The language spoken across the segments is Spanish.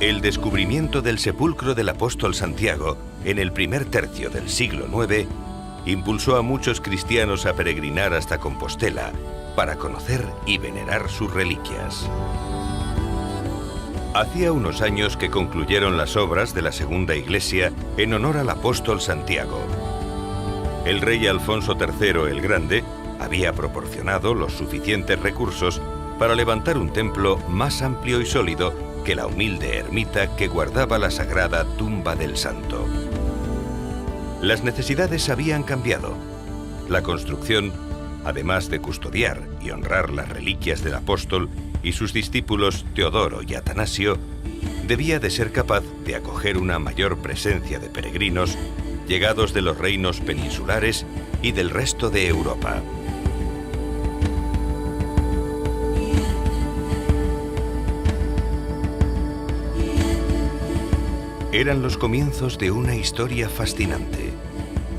El descubrimiento del sepulcro del apóstol Santiago en el primer tercio del siglo IX impulsó a muchos cristianos a peregrinar hasta Compostela para conocer y venerar sus reliquias. Hacía unos años que concluyeron las obras de la segunda iglesia en honor al apóstol Santiago. El rey Alfonso III el Grande había proporcionado los suficientes recursos para levantar un templo más amplio y sólido que la humilde ermita que guardaba la sagrada tumba del santo. Las necesidades habían cambiado. La construcción, además de custodiar y honrar las reliquias del apóstol y sus discípulos Teodoro y Atanasio, debía de ser capaz de acoger una mayor presencia de peregrinos llegados de los reinos peninsulares y del resto de Europa. Eran los comienzos de una historia fascinante,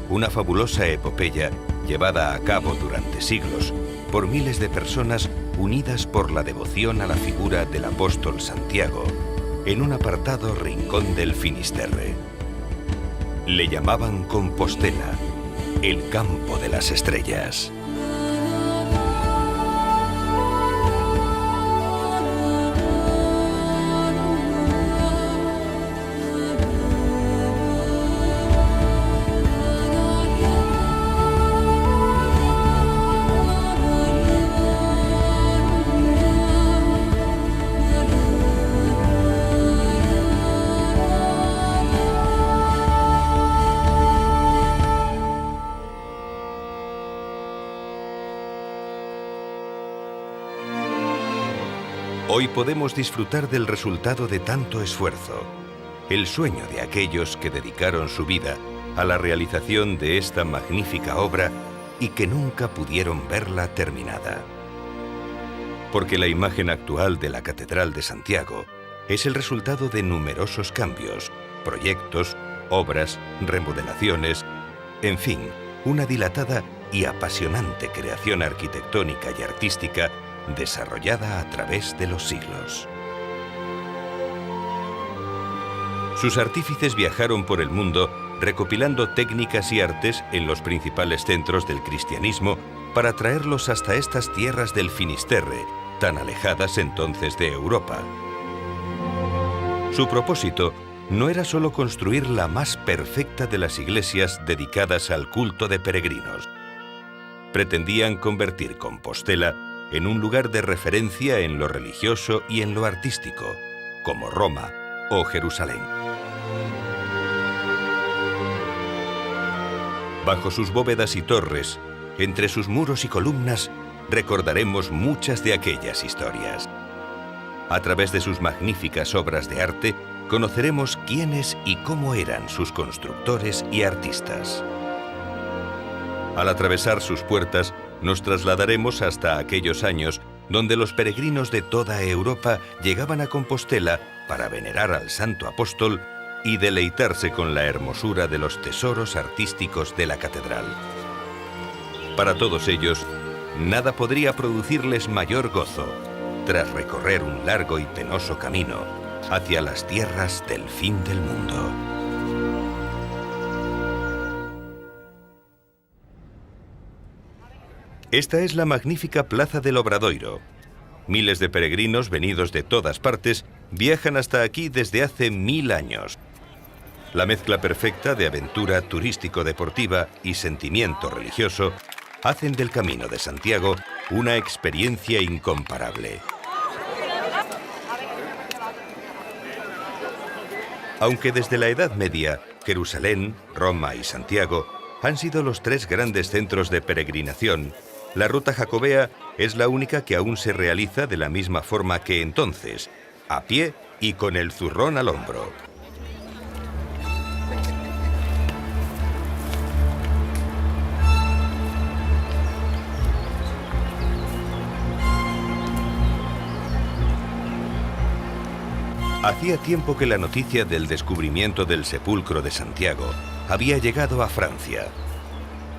una fabulosa epopeya llevada a cabo durante siglos por miles de personas unidas por la devoción a la figura del apóstol Santiago en un apartado rincón del Finisterre. Le llamaban Compostela, el campo de las estrellas. Hoy podemos disfrutar del resultado de tanto esfuerzo, el sueño de aquellos que dedicaron su vida a la realización de esta magnífica obra y que nunca pudieron verla terminada. Porque la imagen actual de la Catedral de Santiago es el resultado de numerosos cambios, proyectos, obras, remodelaciones, en fin, una dilatada y apasionante creación arquitectónica y artística desarrollada a través de los siglos. Sus artífices viajaron por el mundo recopilando técnicas y artes en los principales centros del cristianismo para traerlos hasta estas tierras del Finisterre, tan alejadas entonces de Europa. Su propósito no era solo construir la más perfecta de las iglesias dedicadas al culto de peregrinos. Pretendían convertir Compostela en un lugar de referencia en lo religioso y en lo artístico, como Roma o Jerusalén. Bajo sus bóvedas y torres, entre sus muros y columnas, recordaremos muchas de aquellas historias. A través de sus magníficas obras de arte, conoceremos quiénes y cómo eran sus constructores y artistas. Al atravesar sus puertas, nos trasladaremos hasta aquellos años donde los peregrinos de toda Europa llegaban a Compostela para venerar al Santo Apóstol y deleitarse con la hermosura de los tesoros artísticos de la catedral. Para todos ellos, nada podría producirles mayor gozo tras recorrer un largo y penoso camino hacia las tierras del fin del mundo. Esta es la magnífica Plaza del Obradoiro. Miles de peregrinos venidos de todas partes viajan hasta aquí desde hace 1000 años. La mezcla perfecta de aventura turístico-deportiva y sentimiento religioso hacen del Camino de Santiago una experiencia incomparable. Aunque desde la Edad Media, Jerusalén, Roma y Santiago han sido los tres grandes centros de peregrinación, la ruta jacobea es la única que aún se realiza de la misma forma que entonces, a pie y con el zurrón al hombro. Hacía tiempo que la noticia del descubrimiento del sepulcro de Santiago había llegado a Francia.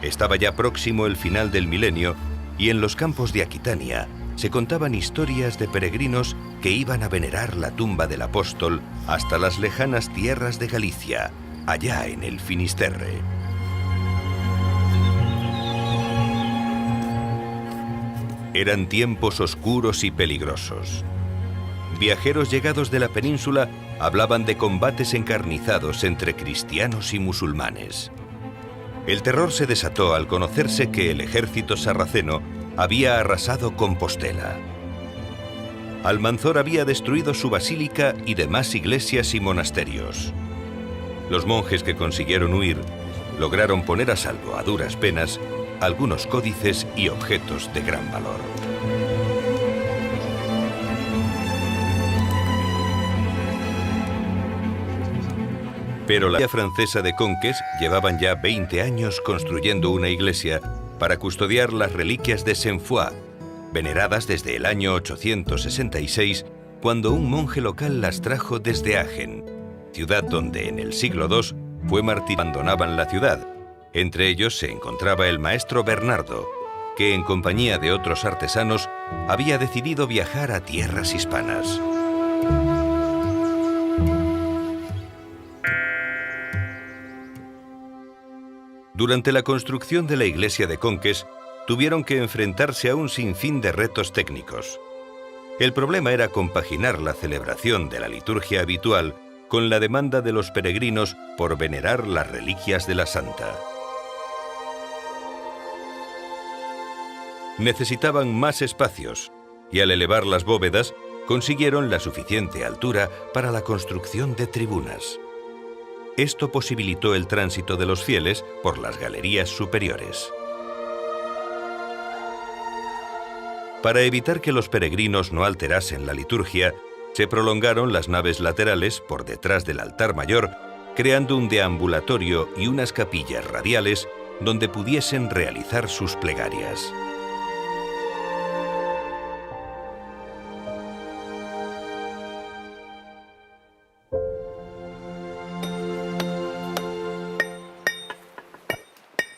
Estaba ya próximo el final del milenio y en los campos de Aquitania se contaban historias de peregrinos que iban a venerar la tumba del apóstol hasta las lejanas tierras de Galicia, allá en el Finisterre. Eran tiempos oscuros y peligrosos. Viajeros llegados de la península hablaban de combates encarnizados entre cristianos y musulmanes. El terror se desató al conocerse que el ejército sarraceno había arrasado Compostela. Almanzor había destruido su basílica y demás iglesias y monasterios. Los monjes que consiguieron huir lograron poner a salvo a duras penas algunos códices y objetos de gran valor. Pero la francesa de Conques llevaban ya 20 años construyendo una iglesia para custodiar las reliquias de Saint-Foy, veneradas desde el año 866, cuando un monje local las trajo desde Agen, ciudad donde en el siglo II fue martirizado. Abandonaban la ciudad. Entre ellos se encontraba el maestro Bernardo, que en compañía de otros artesanos había decidido viajar a tierras hispanas. Durante la construcción de la iglesia de Conques, tuvieron que enfrentarse a un sinfín de retos técnicos. El problema era compaginar la celebración de la liturgia habitual con la demanda de los peregrinos por venerar las reliquias de la santa. Necesitaban más espacios y al elevar las bóvedas consiguieron la suficiente altura para la construcción de tribunas. Esto posibilitó el tránsito de los fieles por las galerías superiores. Para evitar que los peregrinos no alterasen la liturgia, se prolongaron las naves laterales por detrás del altar mayor, creando un deambulatorio y unas capillas radiales donde pudiesen realizar sus plegarias.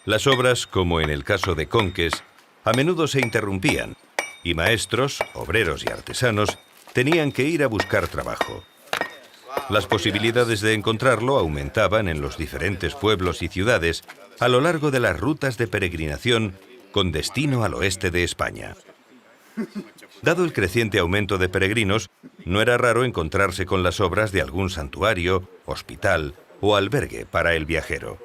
Las obras, como en el caso de Conques, a menudo se interrumpían y maestros, obreros y artesanos tenían que ir a buscar trabajo. Las posibilidades de encontrarlo aumentaban en los diferentes pueblos y ciudades a lo largo de las rutas de peregrinación con destino al oeste de España. Dado el creciente aumento de peregrinos, no era raro encontrarse con las obras de algún santuario, hospital o albergue para el viajero.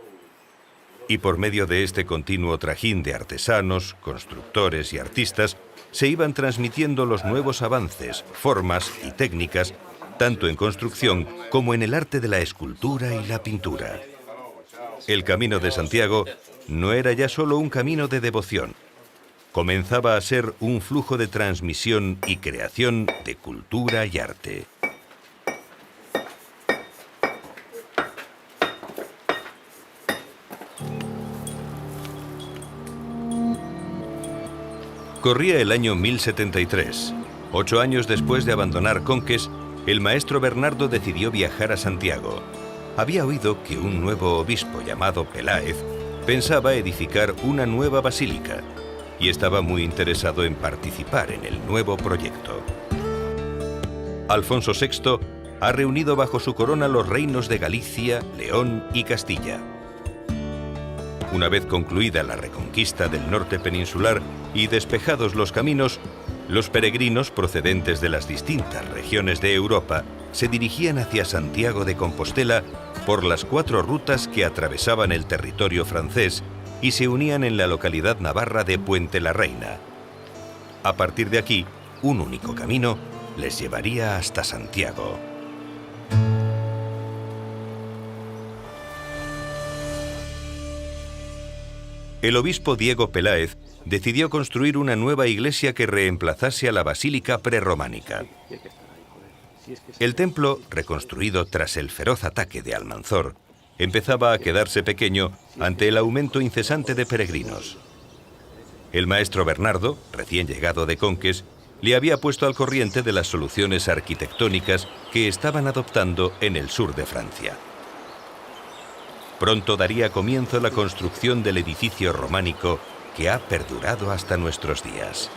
Y por medio de este continuo trajín de artesanos, constructores y artistas, se iban transmitiendo los nuevos avances, formas y técnicas, tanto en construcción como en el arte de la escultura y la pintura. El Camino de Santiago no era ya solo un camino de devoción. Comenzaba a ser un flujo de transmisión y creación de cultura y arte. Corría el año 1073. 8 años después de abandonar Conques, el maestro Bernardo decidió viajar a Santiago. Había oído que un nuevo obispo llamado Peláez pensaba edificar una nueva basílica y estaba muy interesado en participar en el nuevo proyecto. Alfonso VI ha reunido bajo su corona los reinos de Galicia, León y Castilla. Una vez concluida la reconquista del norte peninsular y despejados los caminos, los peregrinos procedentes de las distintas regiones de Europa se dirigían hacia Santiago de Compostela por las 4 rutas que atravesaban el territorio francés y se unían en la localidad navarra de Puente la Reina. A partir de aquí, un único camino les llevaría hasta Santiago. El obispo Diego Peláez decidió construir una nueva iglesia que reemplazase a la basílica prerrománica. El templo, reconstruido tras el feroz ataque de Almanzor, empezaba a quedarse pequeño ante el aumento incesante de peregrinos. El maestro Bernardo, recién llegado de Conques, le había puesto al corriente de las soluciones arquitectónicas que estaban adoptando en el sur de Francia. Pronto daría comienzo la construcción del edificio románico que ha perdurado hasta nuestros días.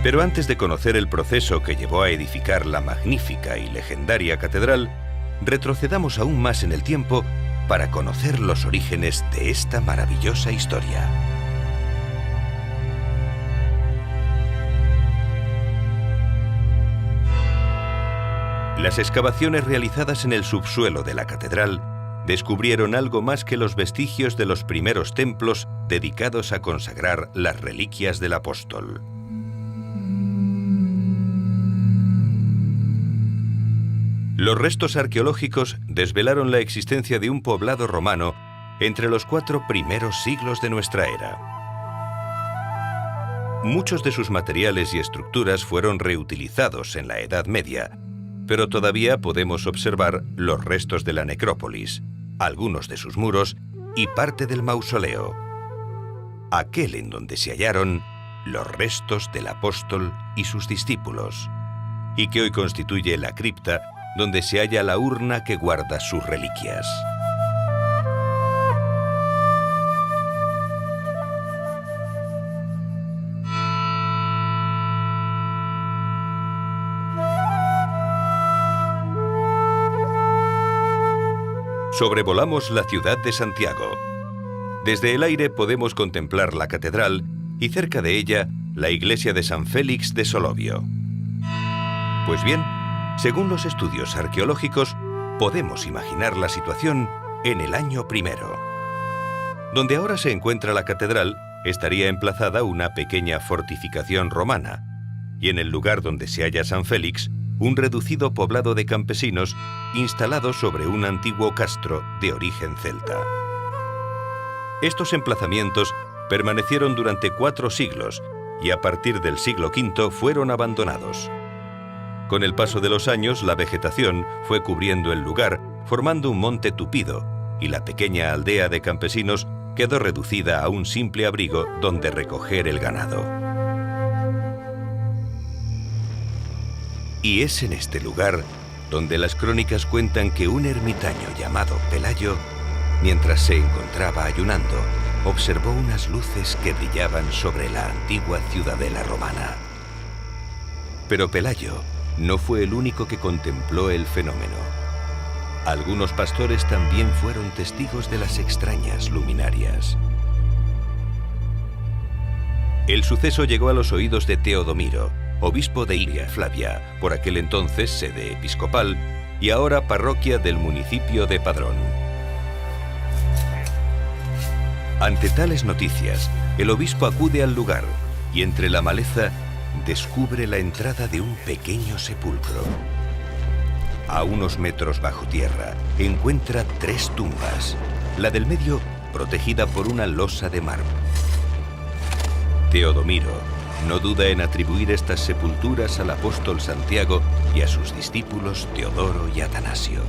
Pero antes de conocer el proceso que llevó a edificar la magnífica y legendaria catedral, retrocedamos aún más en el tiempo para conocer los orígenes de esta maravillosa historia. Las excavaciones realizadas en el subsuelo de la catedral descubrieron algo más que los vestigios de los primeros templos dedicados a consagrar las reliquias del apóstol. Los restos arqueológicos desvelaron la existencia de un poblado romano entre los 4 primeros siglos de nuestra era. Muchos de sus materiales y estructuras fueron reutilizados en la Edad Media, pero todavía podemos observar los restos de la necrópolis, algunos de sus muros y parte del mausoleo, aquel en donde se hallaron los restos del apóstol y sus discípulos, y que hoy constituye la cripta donde se halla la urna que guarda sus reliquias. Sobrevolamos la ciudad de Santiago. Desde el aire podemos contemplar la catedral y cerca de ella la iglesia de San Félix de Solovio. Pues bien, según los estudios arqueológicos, podemos imaginar la situación en el año primero. Donde ahora se encuentra la catedral, estaría emplazada una pequeña fortificación romana, y en el lugar donde se halla San Félix, un reducido poblado de campesinos instalado sobre un antiguo castro de origen celta. Estos emplazamientos permanecieron durante 4 siglos y a partir del siglo V fueron abandonados. Con el paso de los años, la vegetación fue cubriendo el lugar, formando un monte tupido, y la pequeña aldea de campesinos quedó reducida a un simple abrigo donde recoger el ganado. Y es en este lugar donde las crónicas cuentan que un ermitaño llamado Pelayo, mientras se encontraba ayunando, observó unas luces que brillaban sobre la antigua ciudadela romana. Pero Pelayo no fue el único que contempló el fenómeno. Algunos pastores también fueron testigos de las extrañas luminarias. El suceso llegó a los oídos de Teodomiro, obispo de Iria Flavia, por aquel entonces sede episcopal y ahora parroquia del municipio de Padrón. Ante tales noticias, el obispo acude al lugar y entre la maleza descubre la entrada de un pequeño sepulcro. A unos metros bajo tierra encuentra 3 tumbas, la del medio protegida por una losa de mármol. Teodomiro no duda en atribuir estas sepulturas al apóstol Santiago y a sus discípulos Teodoro y Atanasio.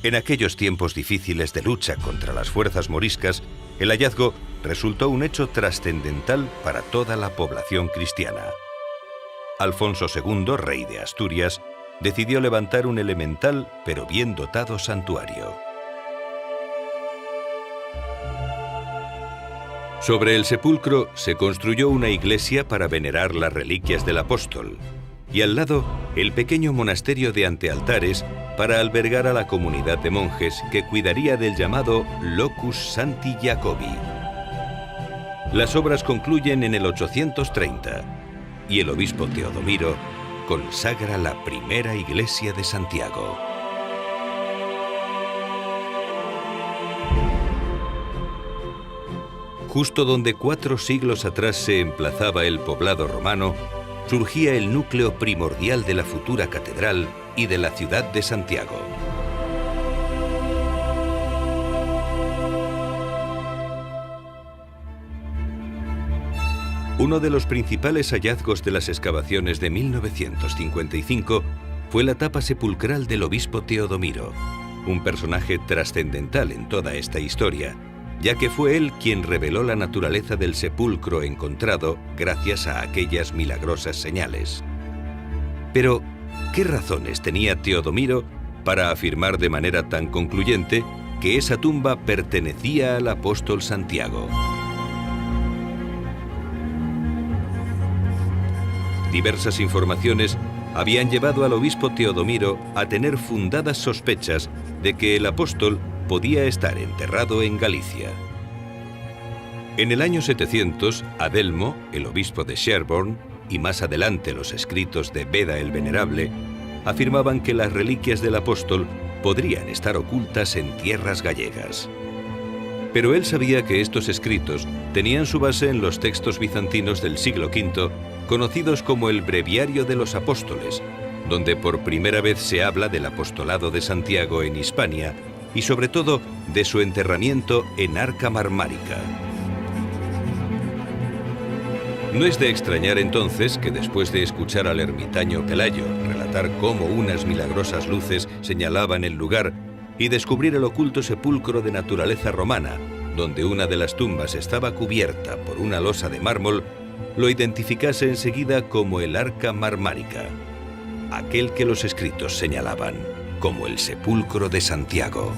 En aquellos tiempos difíciles de lucha contra las fuerzas moriscas, el hallazgo resultó un hecho trascendental para toda la población cristiana. Alfonso II, rey de Asturias, decidió levantar un elemental pero bien dotado santuario. Sobre el sepulcro se construyó una iglesia para venerar las reliquias del apóstol, y al lado el pequeño monasterio de antealtares para albergar a la comunidad de monjes que cuidaría del llamado Locus Sancti Jacobi. Las obras concluyen en el 830 y el obispo Teodomiro consagra la primera iglesia de Santiago. Justo donde 4 siglos atrás se emplazaba el poblado romano, surgía el núcleo primordial de la futura catedral y de la ciudad de Santiago. Uno de los principales hallazgos de las excavaciones de 1955 fue la tapa sepulcral del obispo Teodomiro, un personaje trascendental en toda esta historia, ya que fue él quien reveló la naturaleza del sepulcro encontrado gracias a aquellas milagrosas señales. Pero, ¿qué razones tenía Teodomiro para afirmar de manera tan concluyente que esa tumba pertenecía al apóstol Santiago? Diversas informaciones habían llevado al obispo Teodomiro a tener fundadas sospechas de que el apóstol podía estar enterrado en Galicia. En el año 700, Adelmo, el obispo de Sherborne, y más adelante los escritos de Beda el Venerable, afirmaban que las reliquias del apóstol podrían estar ocultas en tierras gallegas. Pero él sabía que estos escritos tenían su base en los textos bizantinos del siglo V, conocidos como el Breviario de los Apóstoles, donde por primera vez se habla del apostolado de Santiago en Hispania y sobre todo de su enterramiento en Arca Marmárica. No es de extrañar entonces que después de escuchar al ermitaño Pelayo relatar cómo unas milagrosas luces señalaban el lugar y descubrir el oculto sepulcro de naturaleza romana, donde una de las tumbas estaba cubierta por una losa de mármol, lo identificase enseguida como el Arca Marmárica, aquel que los escritos señalaban como el sepulcro de Santiago.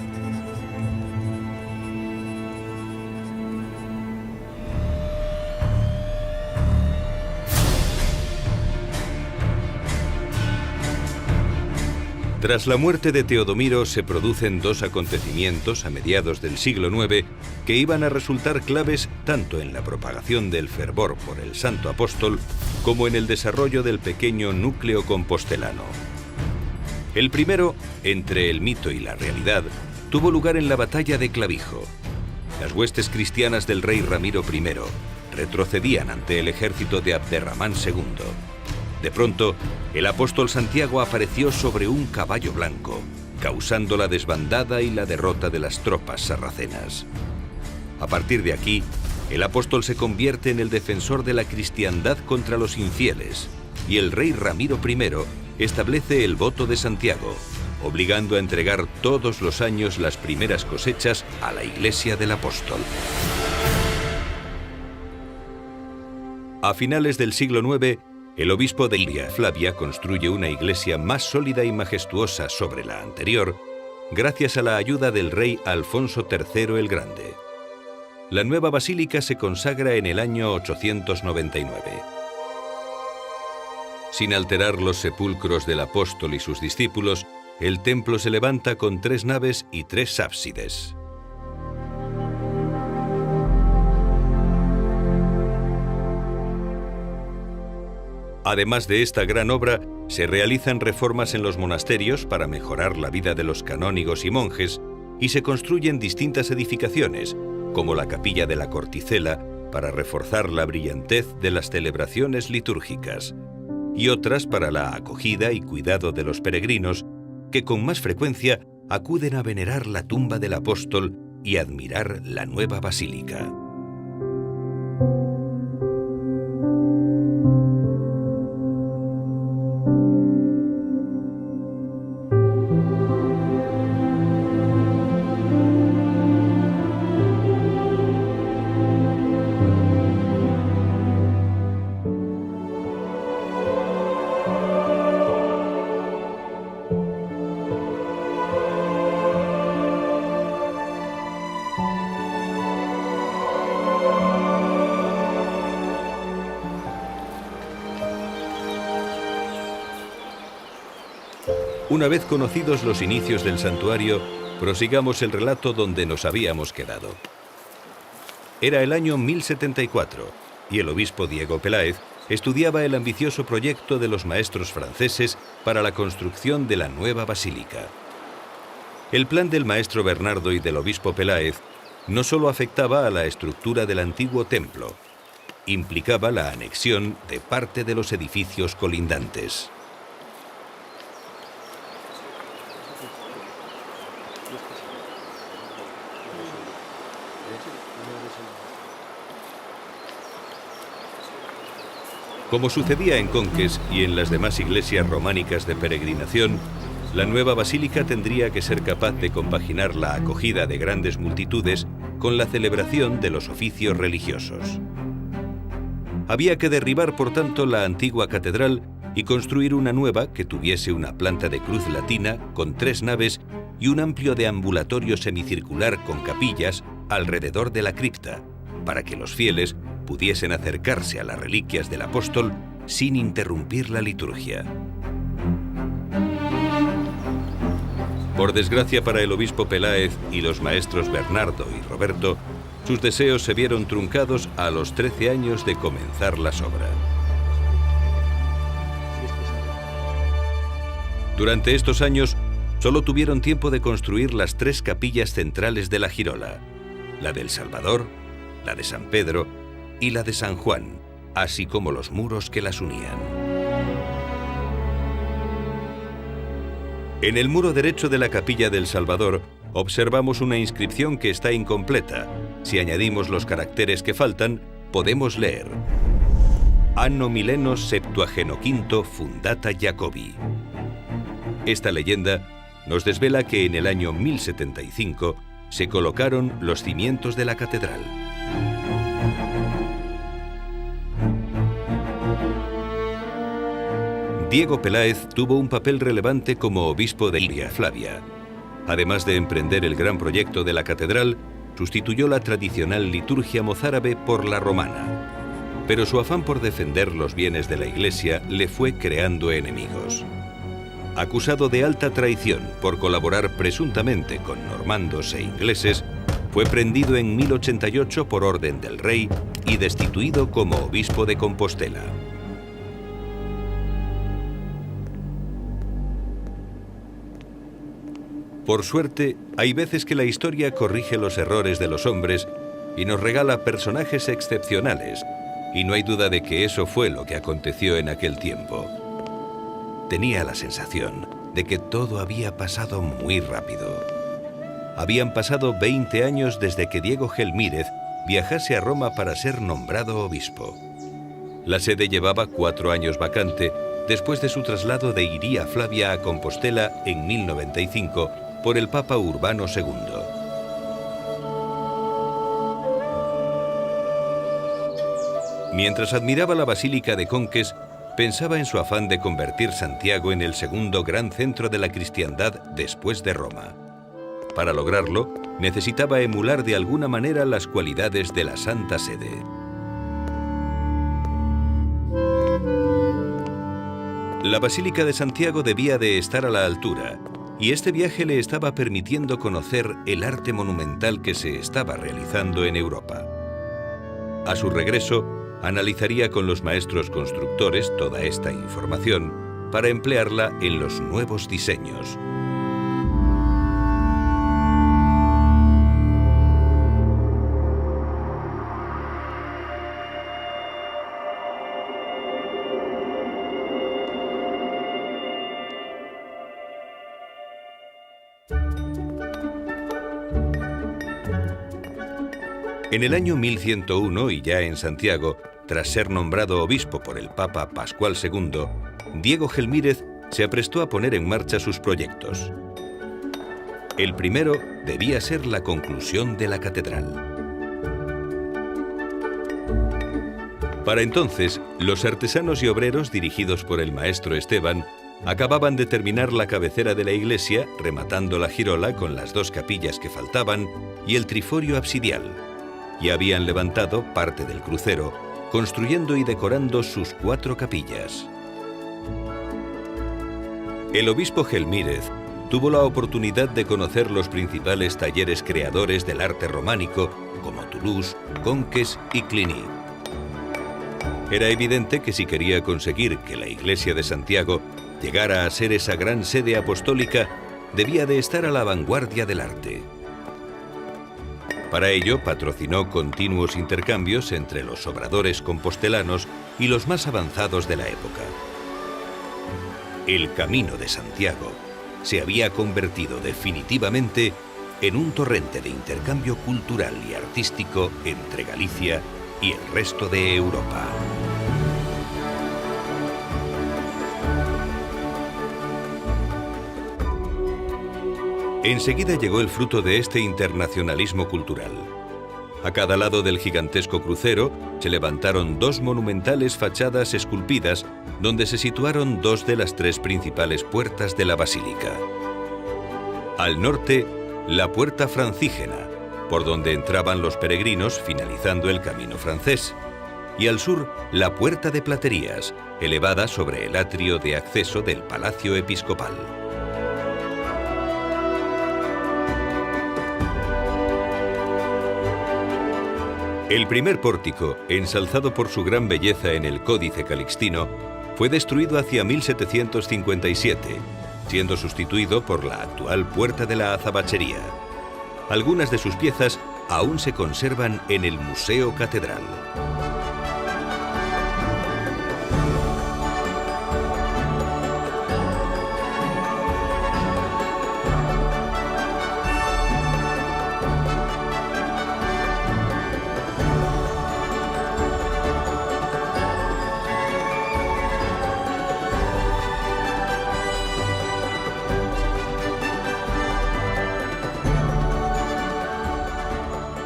Tras la muerte de Teodomiro se producen dos acontecimientos a mediados del siglo IX que iban a resultar claves tanto en la propagación del fervor por el santo apóstol como en el desarrollo del pequeño núcleo compostelano. El primero, entre el mito y la realidad, tuvo lugar en la batalla de Clavijo. Las huestes cristianas del rey Ramiro I retrocedían ante el ejército de Abderramán II. De pronto, el apóstol Santiago apareció sobre un caballo blanco, causando la desbandada y la derrota de las tropas sarracenas. A partir de aquí, el apóstol se convierte en el defensor de la cristiandad contra los infieles, y el rey Ramiro I establece el voto de Santiago, obligando a entregar todos los años las primeras cosechas a la Iglesia del apóstol. A finales del siglo IX, el obispo de Iria, Flavia, construye una iglesia más sólida y majestuosa sobre la anterior, gracias a la ayuda del rey Alfonso III el Grande. La nueva basílica se consagra en el año 899. Sin alterar los sepulcros del apóstol y sus discípulos, el templo se levanta con 3 naves y 3 ábsides. Además de esta gran obra, se realizan reformas en los monasterios para mejorar la vida de los canónigos y monjes y se construyen distintas edificaciones, como la capilla de la Corticela, para reforzar la brillantez de las celebraciones litúrgicas, y otras para la acogida y cuidado de los peregrinos, que con más frecuencia acuden a venerar la tumba del apóstol y admirar la nueva basílica. Una vez conocidos los inicios del santuario, prosigamos el relato donde nos habíamos quedado. Era el año 1074 y el obispo Diego Peláez estudiaba el ambicioso proyecto de los maestros franceses para la construcción de la nueva basílica. El plan del maestro Bernardo y del obispo Peláez no solo afectaba a la estructura del antiguo templo, implicaba la anexión de parte de los edificios colindantes. Como sucedía en Conques y en las demás iglesias románicas de peregrinación, la nueva basílica tendría que ser capaz de compaginar la acogida de grandes multitudes con la celebración de los oficios religiosos. Había que derribar, por tanto, la antigua catedral y construir una nueva que tuviese una planta de cruz latina con 3 naves y un amplio deambulatorio semicircular con capillas alrededor de la cripta, para que los fieles pudiesen acercarse a las reliquias del apóstol sin interrumpir la liturgia. Por desgracia para el obispo Peláez y los maestros Bernardo y Roberto, sus deseos se vieron truncados a los 13 años de comenzar la obra. Durante estos años, solo tuvieron tiempo de construir las 3 capillas centrales de la girola, la del Salvador, la de San Pedro y la de San Juan, así como los muros que las unían. En el muro derecho de la capilla del Salvador observamos una inscripción que está incompleta. Si añadimos los caracteres que faltan, podemos leer: Anno millennium septuagenaquinto fundata Jacobi. Esta leyenda nos desvela que en el año 1075 se colocaron los cimientos de la catedral. Diego Peláez tuvo un papel relevante como obispo de Iria Flavia. Además de emprender el gran proyecto de la catedral, sustituyó la tradicional liturgia mozárabe por la romana. Pero su afán por defender los bienes de la Iglesia le fue creando enemigos. Acusado de alta traición por colaborar presuntamente con normandos e ingleses, fue prendido en 1088 por orden del rey y destituido como obispo de Compostela. Por suerte, hay veces que la historia corrige los errores de los hombres y nos regala personajes excepcionales, y no hay duda de que eso fue lo que aconteció en aquel tiempo. Tenía la sensación de que todo había pasado muy rápido. Habían pasado 20 años desde que Diego Gelmírez viajase a Roma para ser nombrado obispo. La sede llevaba 4 años vacante después de su traslado de Iria Flavia a Compostela en 1095 por el Papa Urbano II. Mientras admiraba la Basílica de Conques, pensaba en su afán de convertir Santiago en el segundo gran centro de la cristiandad después de Roma. Para lograrlo, necesitaba emular de alguna manera las cualidades de la Santa Sede. La Basílica de Santiago debía de estar a la altura, y este viaje le estaba permitiendo conocer el arte monumental que se estaba realizando en Europa. A su regreso, analizaría con los maestros constructores toda esta información para emplearla en los nuevos diseños. En el año 1101, y ya en Santiago, tras ser nombrado obispo por el Papa Pascual II, Diego Gelmírez se aprestó a poner en marcha sus proyectos. El primero debía ser la conclusión de la catedral. Para entonces, los artesanos y obreros dirigidos por el maestro Esteban acababan de terminar la cabecera de la iglesia, rematando la girola con las 2 capillas que faltaban y el triforio absidial, y habían levantado parte del crucero, construyendo y decorando sus 4 capillas. El obispo Gelmírez tuvo la oportunidad de conocer los principales talleres creadores del arte románico, como Toulouse, Conques y Cluny. Era evidente que si quería conseguir que la Iglesia de Santiago llegara a ser esa gran sede apostólica, debía de estar a la vanguardia del arte. Para ello, patrocinó continuos intercambios entre los obradores compostelanos y los más avanzados de la época. El Camino de Santiago se había convertido definitivamente en un torrente de intercambio cultural y artístico entre Galicia y el resto de Europa. Enseguida llegó el fruto de este internacionalismo cultural. A cada lado del gigantesco crucero se levantaron 2 monumentales fachadas esculpidas donde se situaron 2 de las 3 principales puertas de la basílica. Al norte, la puerta francígena, por donde entraban los peregrinos finalizando el camino francés, y al sur, la puerta de Platerías, elevada sobre el atrio de acceso del Palacio Episcopal. El primer pórtico, ensalzado por su gran belleza en el Códice Calixtino, fue destruido hacia 1757, siendo sustituido por la actual Puerta de la Azabachería. Algunas de sus piezas aún se conservan en el Museo Catedral.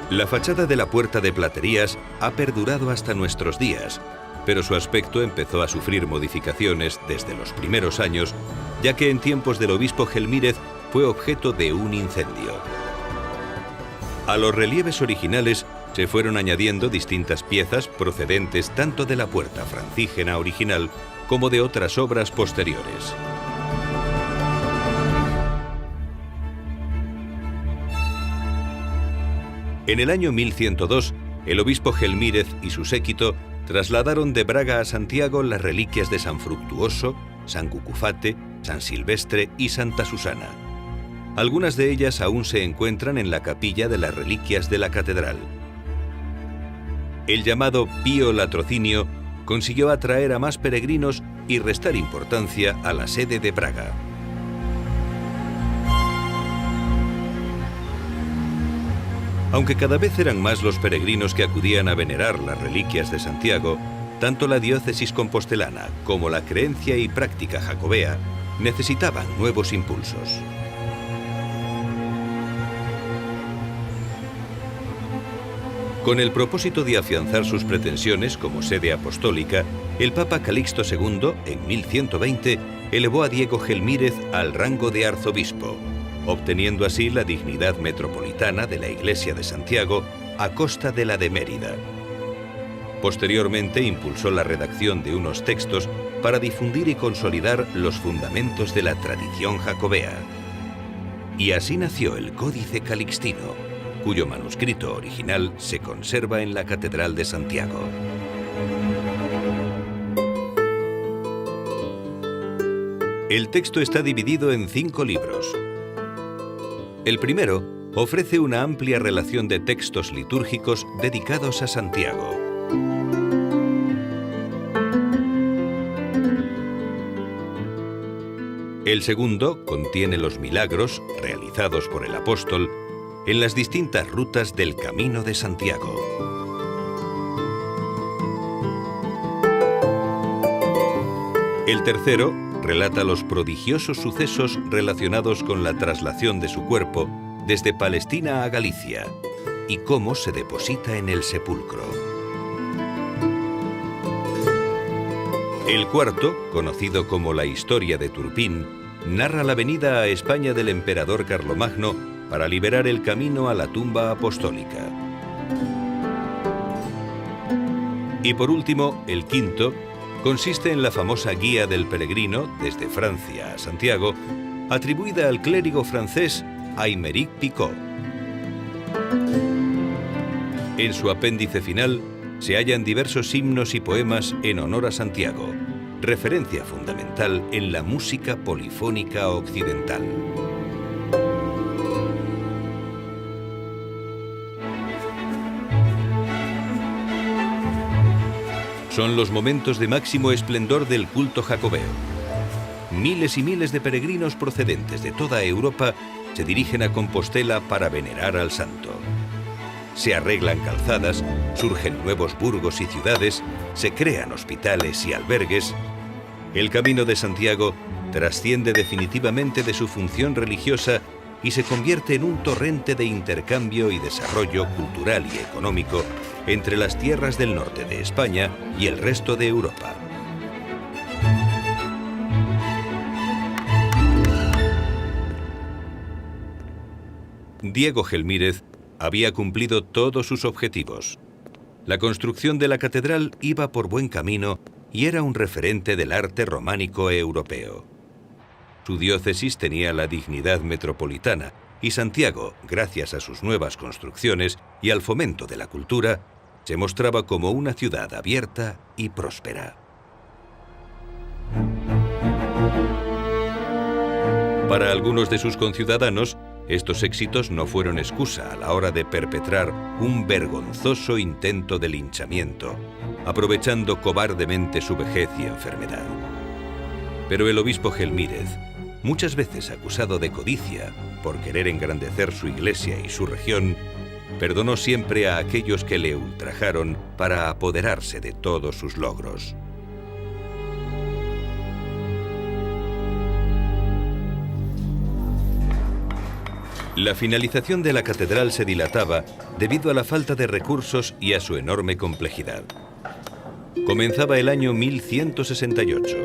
La fachada de la Puerta de Platerías ha perdurado hasta nuestros días, pero su aspecto empezó a sufrir modificaciones desde los primeros años, ya que en tiempos del obispo Gelmírez fue objeto de un incendio. A los relieves originales se fueron añadiendo distintas piezas procedentes tanto de la puerta francígena original como de otras obras posteriores. En el año 1102, el obispo Gelmírez y su séquito trasladaron de Braga a Santiago las reliquias de San Fructuoso, San Cucufate, San Silvestre y Santa Susana. Algunas de ellas aún se encuentran en la capilla de las reliquias de la catedral. El llamado Pío Latrocinio consiguió atraer a más peregrinos y restar importancia a la sede de Braga. Aunque cada vez eran más los peregrinos que acudían a venerar las reliquias de Santiago, tanto la diócesis compostelana como la creencia y práctica jacobea necesitaban nuevos impulsos. Con el propósito de afianzar sus pretensiones como sede apostólica, el Papa Calixto II, en 1120, elevó a Diego Gelmírez al rango de arzobispo, obteniendo así la dignidad metropolitana de la Iglesia de Santiago a costa de la de Mérida. Posteriormente impulsó la redacción de unos textos para difundir y consolidar los fundamentos de la tradición jacobea. Y así nació el Códice Calixtino, cuyo manuscrito original se conserva en la Catedral de Santiago. El texto está dividido en 5 libros. El primero ofrece una amplia relación de textos litúrgicos dedicados a Santiago. El segundo contiene los milagros realizados por el apóstol en las distintas rutas del Camino de Santiago. El tercero relata los prodigiosos sucesos relacionados con la traslación de su cuerpo desde Palestina a Galicia y cómo se deposita en el sepulcro. El cuarto, conocido como la Historia de Turpín, narra la venida a España del emperador Carlomagno para liberar el camino a la tumba apostólica. Y por último, el quinto, consiste en la famosa Guía del Peregrino desde Francia a Santiago, atribuida al clérigo francés Aymeric Picot. En su apéndice final se hallan diversos himnos y poemas en honor a Santiago, referencia fundamental en la música polifónica occidental. Son los momentos de máximo esplendor del culto jacobeo. Miles y miles de peregrinos procedentes de toda Europa se dirigen a Compostela para venerar al santo. Se arreglan calzadas, surgen nuevos burgos y ciudades, se crean hospitales y albergues. El Camino de Santiago trasciende definitivamente de su función religiosa y se convierte en un torrente de intercambio y desarrollo cultural y económico entre las tierras del norte de España y el resto de Europa. Diego Gelmírez había cumplido todos sus objetivos. La construcción de la catedral iba por buen camino y era un referente del arte románico europeo. Su diócesis tenía la dignidad metropolitana y Santiago, gracias a sus nuevas construcciones y al fomento de la cultura, se mostraba como una ciudad abierta y próspera. Para algunos de sus conciudadanos, estos éxitos no fueron excusa a la hora de perpetrar un vergonzoso intento de linchamiento, aprovechando cobardemente su vejez y enfermedad. Pero el obispo Gelmírez, muchas veces acusado de codicia por querer engrandecer su iglesia y su región, perdonó siempre a aquellos que le ultrajaron para apoderarse de todos sus logros. La finalización de la catedral se dilataba debido a la falta de recursos y a su enorme complejidad. Comenzaba el año 1168.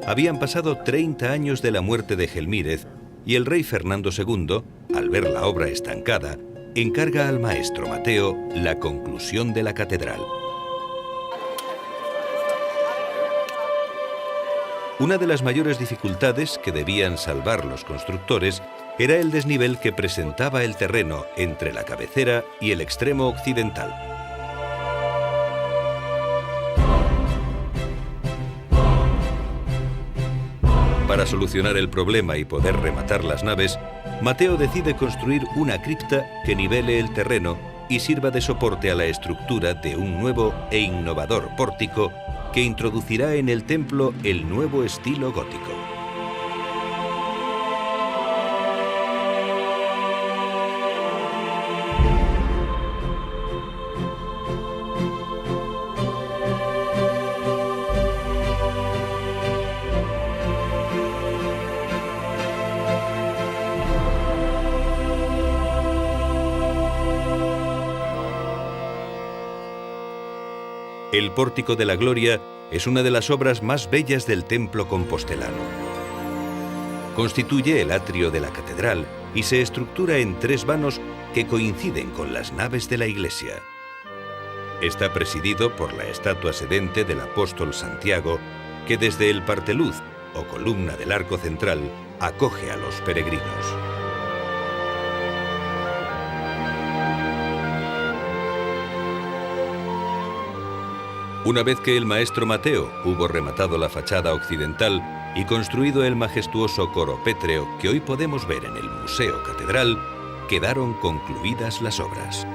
Habían pasado 30 años de la muerte de Gelmírez y el rey Fernando II, al ver la obra estancada, encarga al maestro Mateo la conclusión de la catedral. Una de las mayores dificultades que debían salvar los constructores era el desnivel que presentaba el terreno entre la cabecera y el extremo occidental. Para solucionar el problema y poder rematar las naves, Mateo decide construir una cripta que nivele el terreno y sirva de soporte a la estructura de un nuevo e innovador pórtico que introducirá en el templo el nuevo estilo gótico. El Pórtico de la Gloria es una de las obras más bellas del templo compostelano. Constituye el atrio de la catedral y se estructura en 3 vanos que coinciden con las naves de la iglesia. Está presidido por la estatua sedente del apóstol Santiago, que desde el parteluz, o columna del arco central, acoge a los peregrinos. Una vez que el maestro Mateo hubo rematado la fachada occidental y construido el majestuoso coro pétreo que hoy podemos ver en el Museo Catedral, quedaron concluidas las obras.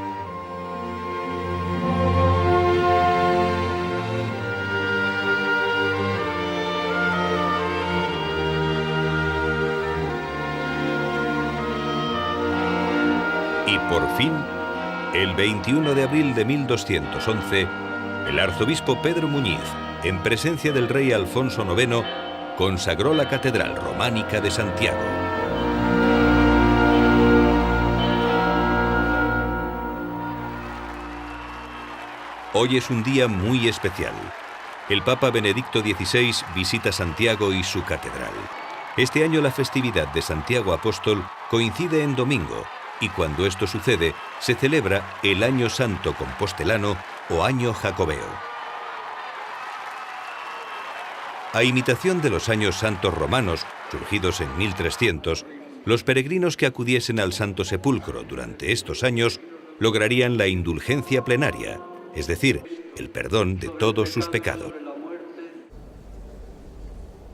Y por fin, el 21 de abril de 1211, el arzobispo Pedro Muñiz, en presencia del rey Alfonso IX, consagró la Catedral Románica de Santiago. Hoy es un día muy especial. El Papa Benedicto XVI visita Santiago y su catedral. Este año la festividad de Santiago Apóstol coincide en domingo, y cuando esto sucede, se celebra el Año Santo Compostelano o Año Jacobeo. A imitación de los años santos romanos, surgidos en 1300, los peregrinos que acudiesen al Santo Sepulcro durante estos años lograrían la indulgencia plenaria, es decir, el perdón de todos sus pecados.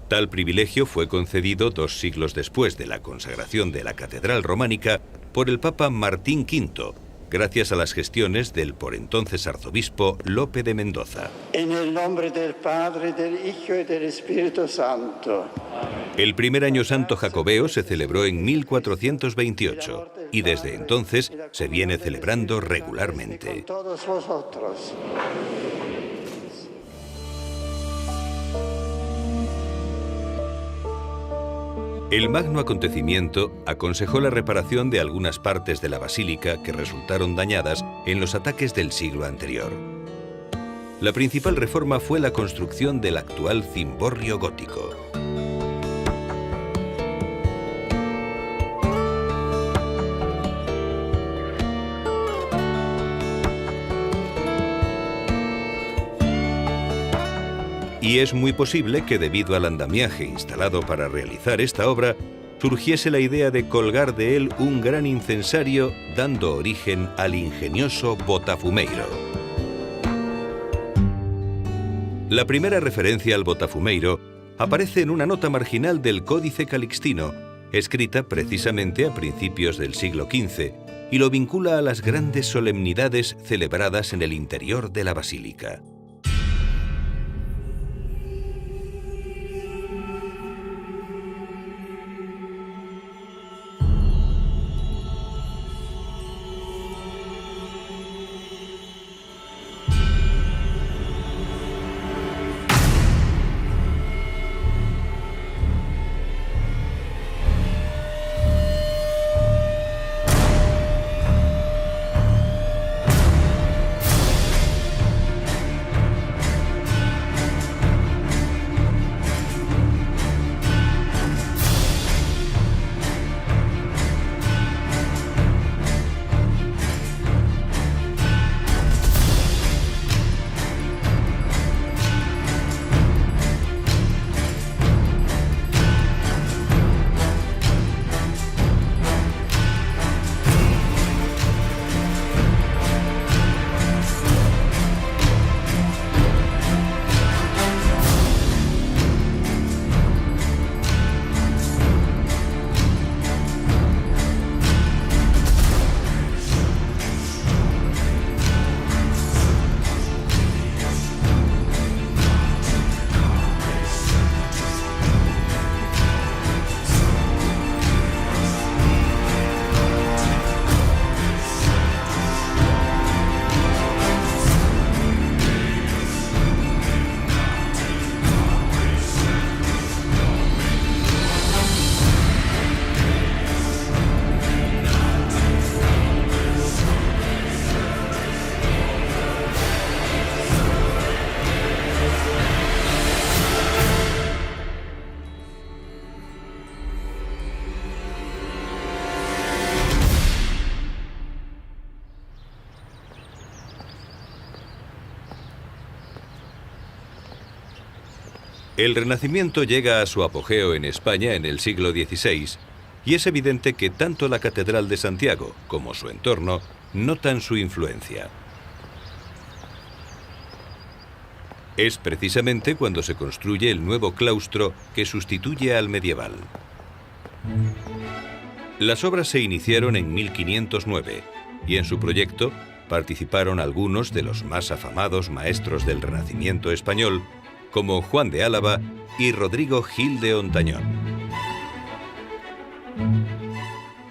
Tal privilegio fue concedido 2 siglos después de la consagración de la Catedral Románica por el Papa Martín V, gracias a las gestiones del por entonces arzobispo Lope de Mendoza. En el nombre del Padre, del Hijo y del Espíritu Santo. El primer Año Santo Jacobeo se celebró en 1428 y desde entonces se viene celebrando regularmente. Con todos vosotros. El magno acontecimiento aconsejó la reparación de algunas partes de la basílica que resultaron dañadas en los ataques del siglo anterior. La principal reforma fue la construcción del actual cimborrio gótico. Y es muy posible que debido al andamiaje instalado para realizar esta obra, surgiese la idea de colgar de él un gran incensario, dando origen al ingenioso botafumeiro. La primera referencia al botafumeiro aparece en una nota marginal del Códice Calixtino, escrita precisamente a principios del siglo XV, y lo vincula a las grandes solemnidades celebradas en el interior de la basílica. El Renacimiento llega a su apogeo en España en el siglo XVI, y es evidente que tanto la Catedral de Santiago como su entorno notan su influencia. Es precisamente cuando se construye el nuevo claustro que sustituye al medieval. Las obras se iniciaron en 1509 y en su proyecto participaron algunos de los más afamados maestros del Renacimiento español, como Juan de Álava y Rodrigo Gil de Hontañón.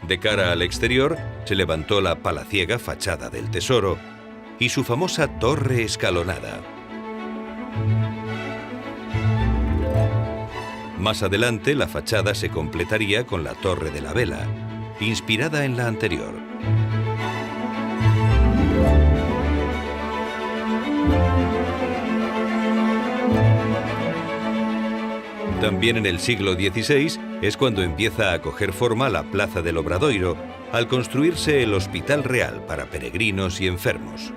De cara al exterior se levantó la palaciega fachada del Tesoro y su famosa torre escalonada. Más adelante la fachada se completaría con la Torre de la Vela, inspirada en la anterior. También en el siglo XVI es cuando empieza a coger forma la Plaza del Obradoiro, al construirse el Hospital Real para peregrinos y enfermos.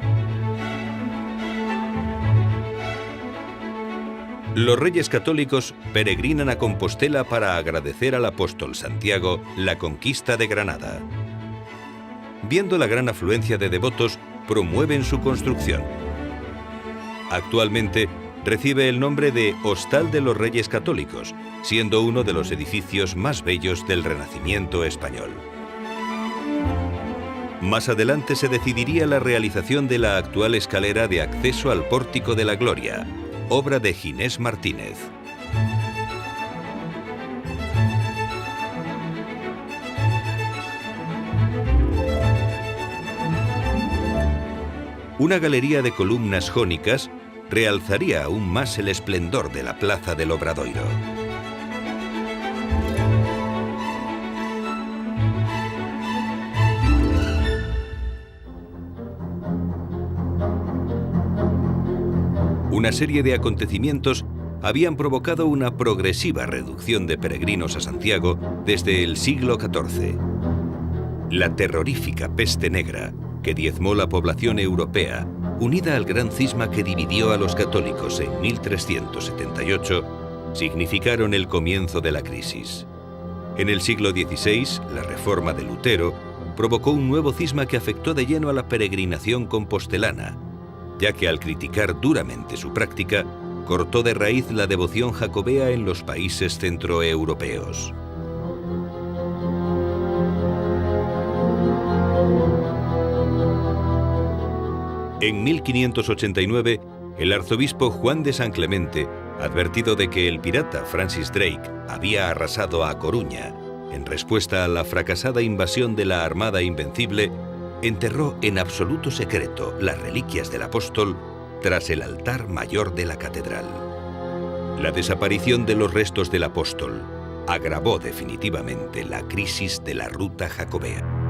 Los reyes católicos peregrinan a Compostela para agradecer al apóstol Santiago la conquista de Granada. Viendo la gran afluencia de devotos, promueven su construcción. Actualmente recibe el nombre de Hostal de los Reyes Católicos, siendo uno de los edificios más bellos del Renacimiento español. Más adelante se decidiría la realización de la actual escalera de acceso al Pórtico de la Gloria, obra de Ginés Martínez. Una galería de columnas jónicas realzaría aún más el esplendor de la Plaza del Obradoiro. Una serie de acontecimientos habían provocado una progresiva reducción de peregrinos a Santiago desde el siglo XIV. La terrorífica peste negra, que diezmó la población europea unida al gran cisma que dividió a los católicos en 1378, significaron el comienzo de la crisis. En el siglo XVI, la reforma de Lutero provocó un nuevo cisma que afectó de lleno a la peregrinación compostelana, ya que al criticar duramente su práctica, cortó de raíz la devoción jacobea en los países centroeuropeos. En 1589, el arzobispo Juan de San Clemente, advertido de que el pirata Francis Drake había arrasado a Coruña en respuesta a la fracasada invasión de la Armada Invencible, enterró en absoluto secreto las reliquias del apóstol tras el altar mayor de la catedral. La desaparición de los restos del apóstol agravó definitivamente la crisis de la ruta jacobea.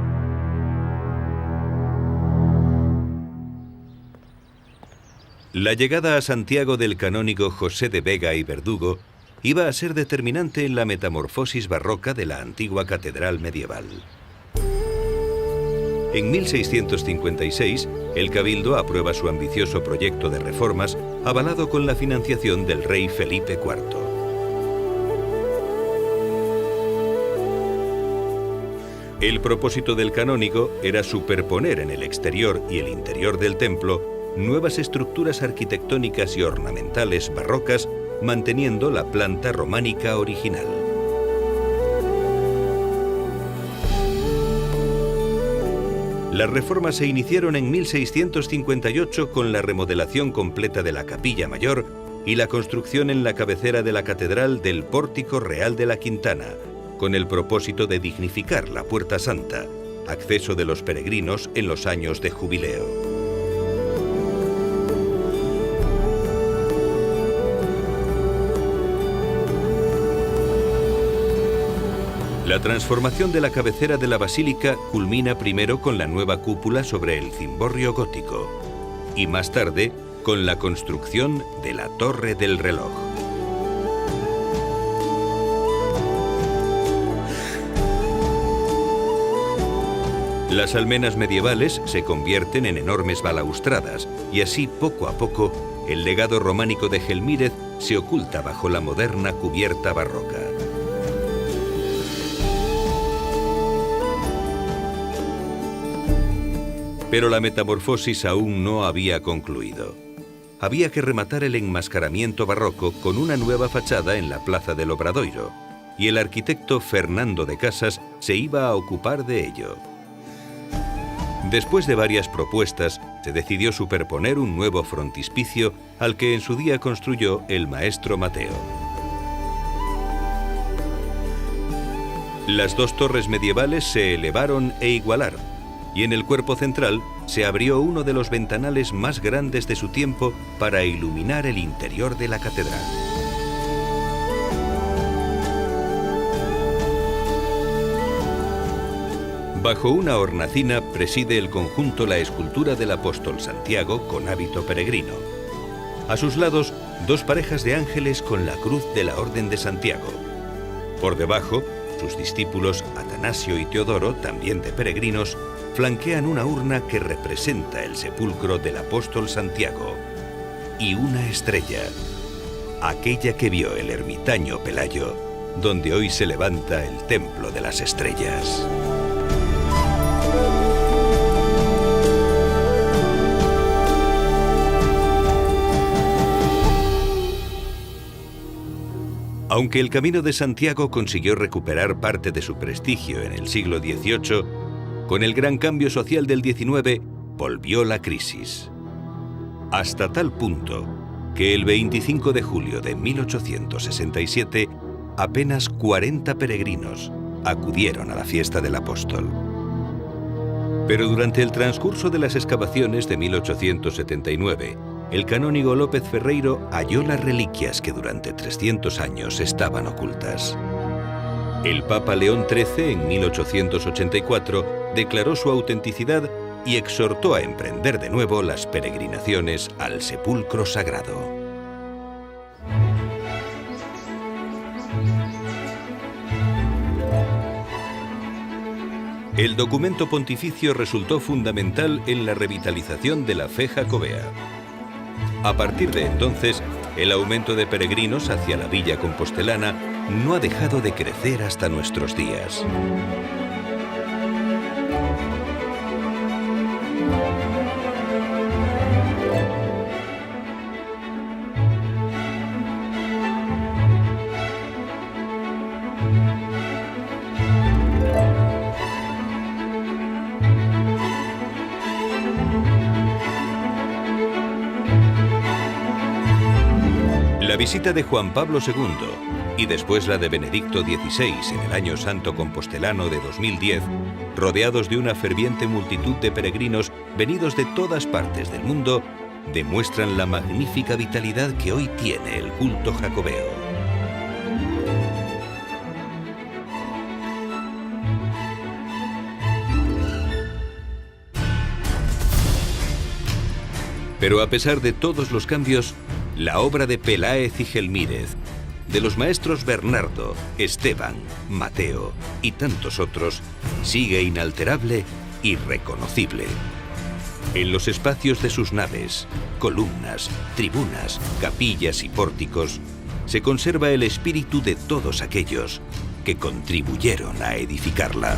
La llegada a Santiago del canónigo José de Vega y Verdugo iba a ser determinante en la metamorfosis barroca de la antigua catedral medieval. En 1656, el Cabildo aprueba su ambicioso proyecto de reformas, avalado con la financiación del rey Felipe IV. El propósito del canónigo era superponer en el exterior y el interior del templo nuevas estructuras arquitectónicas y ornamentales barrocas, manteniendo la planta románica original. Las reformas se iniciaron en 1658 con la remodelación completa de la capilla mayor y la construcción en la cabecera de la catedral del Pórtico Real de la Quintana, con el propósito de dignificar la Puerta Santa, acceso de los peregrinos en los años de jubileo. La transformación de la cabecera de la basílica culmina primero con la nueva cúpula sobre el cimborrio gótico y más tarde con la construcción de la Torre del Reloj. Las almenas medievales se convierten en enormes balaustradas y así poco a poco el legado románico de Gelmírez se oculta bajo la moderna cubierta barroca. Pero la metamorfosis aún no había concluido. Había que rematar el enmascaramiento barroco con una nueva fachada en la Plaza del Obradoiro, y el arquitecto Fernando de Casas se iba a ocupar de ello. Después de varias propuestas, se decidió superponer un nuevo frontispicio al que en su día construyó el maestro Mateo. Las dos torres medievales se elevaron e igualaron, y en el cuerpo central se abrió uno de los ventanales más grandes de su tiempo para iluminar el interior de la catedral. Bajo una hornacina preside el conjunto la escultura del apóstol Santiago con hábito peregrino. A sus lados, dos parejas de ángeles con la cruz de la Orden de Santiago. Por debajo, sus discípulos Atanasio y Teodoro, también de peregrinos, flanquean una urna que representa el sepulcro del apóstol Santiago y una estrella, aquella que vio el ermitaño Pelayo, donde hoy se levanta el Templo de las Estrellas. Aunque el Camino de Santiago consiguió recuperar parte de su prestigio en el siglo XVIII, con el gran cambio social del XIX, volvió la crisis. Hasta tal punto que el 25 de julio de 1867, apenas 40 peregrinos acudieron a la fiesta del apóstol. Pero durante el transcurso de las excavaciones de 1879, el canónigo López Ferreiro halló las reliquias que durante 300 años estaban ocultas. El Papa León XIII, en 1884, declaró su autenticidad y exhortó a emprender de nuevo las peregrinaciones al sepulcro sagrado. El documento pontificio resultó fundamental en la revitalización de la fe jacobea. A partir de entonces, el aumento de peregrinos hacia la villa compostelana no ha dejado de crecer hasta nuestros días. La visita de Juan Pablo II y después la de Benedicto XVI en el Año Santo Compostelano de 2010, rodeados de una ferviente multitud de peregrinos venidos de todas partes del mundo, demuestran la magnífica vitalidad que hoy tiene el culto jacobeo. Pero a pesar de todos los cambios, la obra de Peláez y Gelmírez, de los maestros Bernardo, Esteban, Mateo y tantos otros, sigue inalterable y reconocible. En los espacios de sus naves, columnas, tribunas, capillas y pórticos, se conserva el espíritu de todos aquellos que contribuyeron a edificarla.